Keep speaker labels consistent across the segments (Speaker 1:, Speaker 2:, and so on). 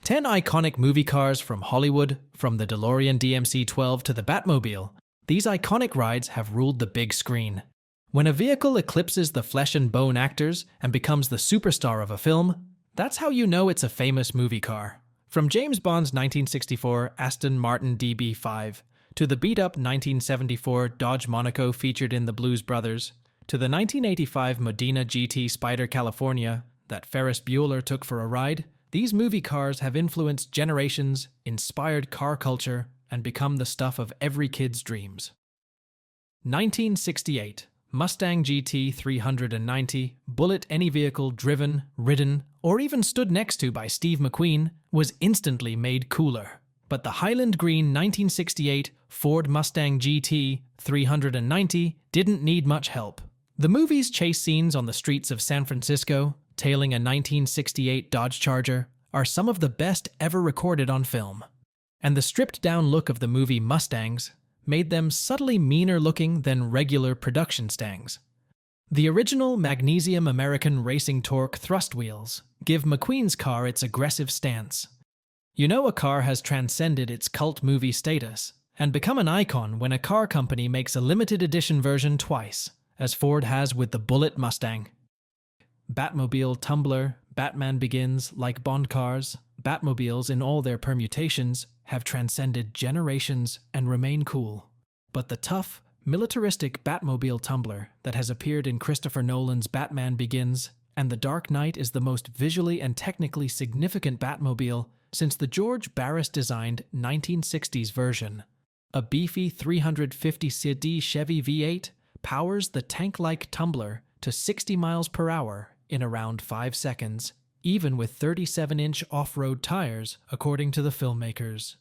Speaker 1: 10 iconic movie cars from Hollywood, from the DeLorean DMC-12 to the Batmobile. These iconic rides have ruled the big screen. When a vehicle eclipses the flesh and bone actors and becomes the superstar of a film, that's how you know it's a famous movie car. From James Bond's 1964 Aston Martin DB5, to the beat-up 1974 Dodge Monaco featured in The Blues Brothers, to the 1985 Modena GT Spider California that Ferris Bueller took for a ride, these movie cars have influenced generations, inspired car culture, and become the stuff of every kid's dreams. 1968. Mustang GT 390, bullet any vehicle driven, ridden, or even stood next to by Steve McQueen, was instantly made cooler. But the Highland Green 1968 Ford Mustang GT 390 didn't need much help. The movie's chase scenes on the streets of San Francisco, tailing a 1968 Dodge Charger, are some of the best ever recorded on film. And the stripped-down look of the movie Mustangs made them subtly meaner looking than regular production Stangs. The original magnesium American Racing Torque thrust wheels give McQueen's car its aggressive stance. You know a car has transcended its cult movie status and become an icon when a car company makes a limited edition version twice, as Ford has with the Bullitt Mustang. Batmobile Tumbler, Batman Begins, like Bond cars, Batmobiles in all their permutations have transcended generations and remain cool. But the tough, militaristic Batmobile Tumbler that has appeared in Christopher Nolan's Batman Begins and The Dark Knight is the most visually and technically significant Batmobile since the George Barris-designed 1960s version. A beefy 350cc Chevy V8 powers the tank-like Tumbler to 60 miles per hour in around 5 seconds, even with 37-inch off-road tires, according to the filmmakers.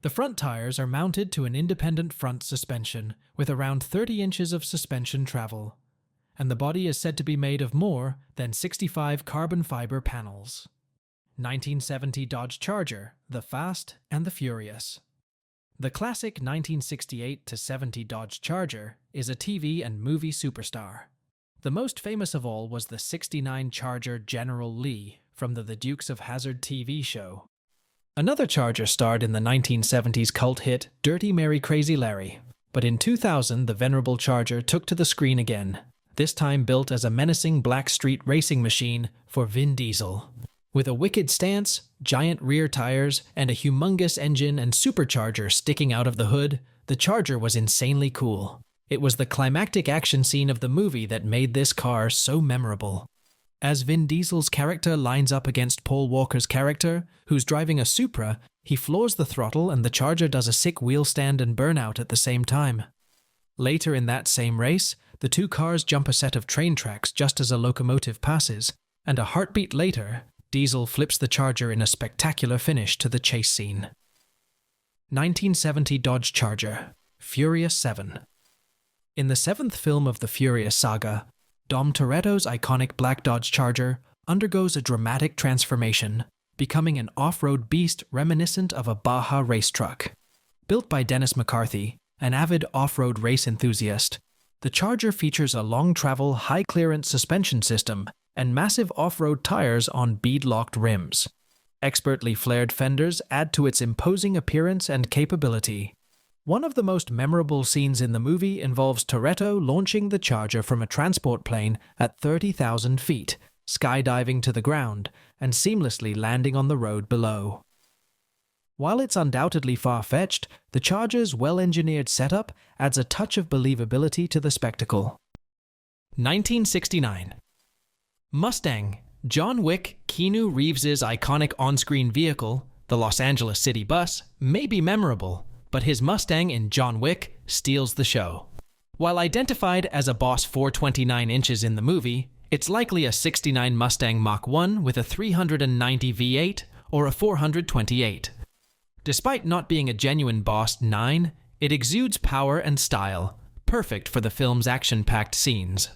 Speaker 1: The front tires are mounted to an independent front suspension, with around 30 inches of suspension travel, and the body is said to be made of more than 65 carbon fiber panels. 1970 Dodge Charger, the Fast and the Furious. The classic 1968-70 Dodge Charger is a TV and movie superstar. The most famous of all was the '69 Charger General Lee from the Dukes of Hazzard TV show. Another Charger starred in the 1970s cult hit Dirty Mary Crazy Larry, but in 2000 the venerable Charger took to the screen again, this time built as a menacing black street racing machine for Vin Diesel. With a wicked stance, giant rear tires, and a humongous engine and supercharger sticking out of the hood, the Charger was insanely cool. It was the climactic action scene of the movie that made this car so memorable. As Vin Diesel's character lines up against Paul Walker's character, who's driving a Supra, he floors the throttle and the Charger does a sick wheel stand and burnout at the same time. Later in that same race, the two cars jump a set of train tracks just as a locomotive passes, and a heartbeat later, Diesel flips the Charger in a spectacular finish to the chase scene. 1970 Dodge Charger, Furious 7. In the seventh film of the Furious saga, Dom Toretto's iconic black Dodge Charger undergoes a dramatic transformation, becoming an off-road beast reminiscent of a Baja race truck. Built by Dennis McCarthy, an avid off-road race enthusiast, the Charger features a long-travel, high-clearance suspension system and massive off-road tires on bead-locked rims. Expertly flared fenders add to its imposing appearance and capability. One of the most memorable scenes in the movie involves Toretto launching the Charger from a transport plane at 30,000 feet, skydiving to the ground, and seamlessly landing on the road below. While it's undoubtedly far-fetched, the Charger's well-engineered setup adds a touch of believability to the spectacle. 1969. Mustang, John Wick, Keanu Reeves's iconic on-screen vehicle, the Los Angeles City Bus, may be memorable, but his Mustang in John Wick steals the show. While identified as a Boss 429 inches in the movie, it's likely a '69 Mustang Mach 1 with a 390 V8 or a 428. Despite not being a genuine Boss 9, it exudes power and style, perfect for the film's action-packed scenes.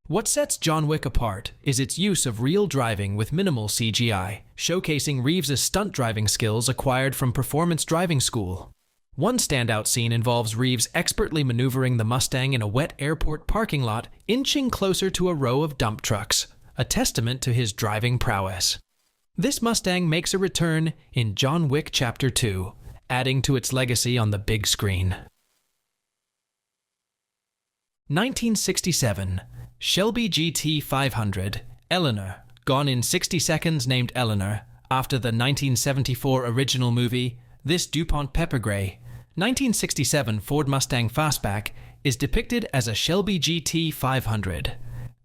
Speaker 1: What sets John Wick apart is its use of real driving with minimal CGI, showcasing Reeves's stunt driving skills acquired from performance driving school. One standout scene involves Reeves expertly maneuvering the Mustang in a wet airport parking lot, inching closer to a row of dump trucks, a testament to his driving prowess. This Mustang makes a return in John Wick Chapter 2, adding to its legacy on the big screen. 1967, Shelby GT500, Eleanor, gone in 60 seconds, named Eleanor, after the 1974 original movie, this DuPont Pepper Gray, 1967 Ford Mustang Fastback, is depicted as a Shelby GT500.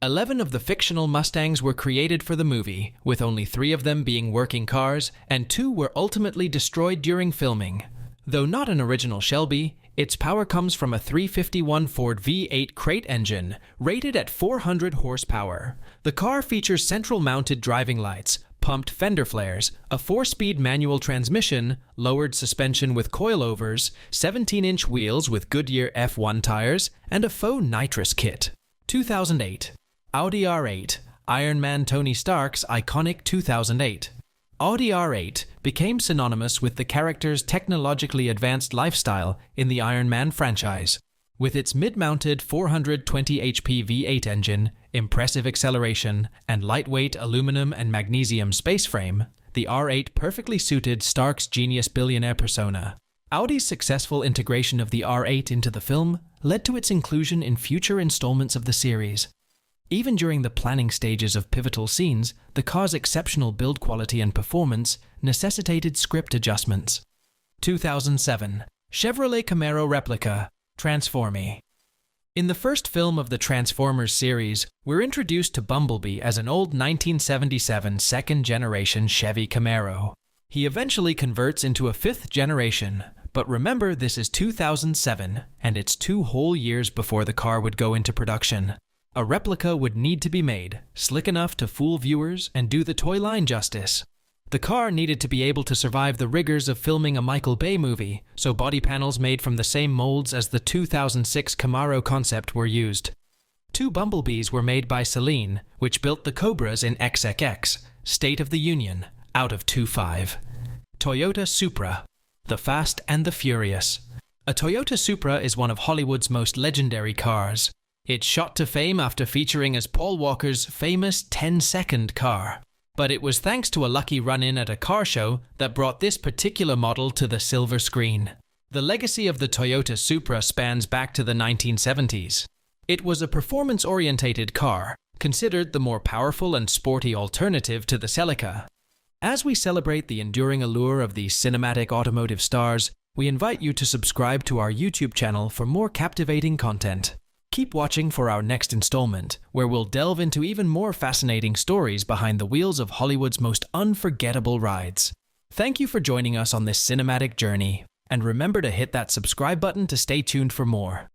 Speaker 1: 11 of the fictional Mustangs were created for the movie, with only 3 of them being working cars, and 2 were ultimately destroyed during filming. Though not an original Shelby, its power comes from a 351 Ford V8 crate engine, rated at 400 horsepower. The car features central-mounted driving lights, pumped fender flares, a 4-speed manual transmission, lowered suspension with coilovers, 17-inch wheels with Goodyear F1 tires, and a faux nitrous kit. 2008. Audi R8, Iron Man Tony Stark's iconic 2008. Audi R8 became synonymous with the character's technologically advanced lifestyle in the Iron Man franchise. With its mid-mounted 420 HP V8 engine, impressive acceleration, and lightweight aluminum and magnesium space frame, the R8 perfectly suited Stark's genius billionaire persona. Audi's successful integration of the R8 into the film led to its inclusion in future installments of the series. Even during the planning stages of pivotal scenes, the car's exceptional build quality and performance necessitated script adjustments. 2007. Chevrolet Camaro Replica, Transforme. In the first film of the Transformers series, we're introduced to Bumblebee as an old 1977 second-generation Chevy Camaro. He eventually converts into a 5th generation, but remember this is 2007, and it's 2 whole years before the car would go into production. A replica would need to be made, slick enough to fool viewers and do the toy line justice. The car needed to be able to survive the rigors of filming a Michael Bay movie, so body panels made from the same molds as the 2006 Camaro concept were used. 2 Bumblebees were made by Celine, which built the Cobras in XXX, State of the Union, out of 2.5. Toyota Supra, the Fast and the Furious. A Toyota Supra is one of Hollywood's most legendary cars. It shot to fame after featuring as Paul Walker's famous 10-second car. But it was thanks to a lucky run-in at a car show that brought this particular model to the silver screen. The legacy of the Toyota Supra spans back to the 1970s. It was a performance-orientated car, considered the more powerful and sporty alternative to the Celica. As we celebrate the enduring allure of these cinematic automotive stars, we invite you to subscribe to our YouTube channel for more captivating content. Keep watching for our next installment, where we'll delve into even more fascinating stories behind the wheels of Hollywood's most unforgettable rides. Thank you for joining us on this cinematic journey, and remember to hit that subscribe button to stay tuned for more.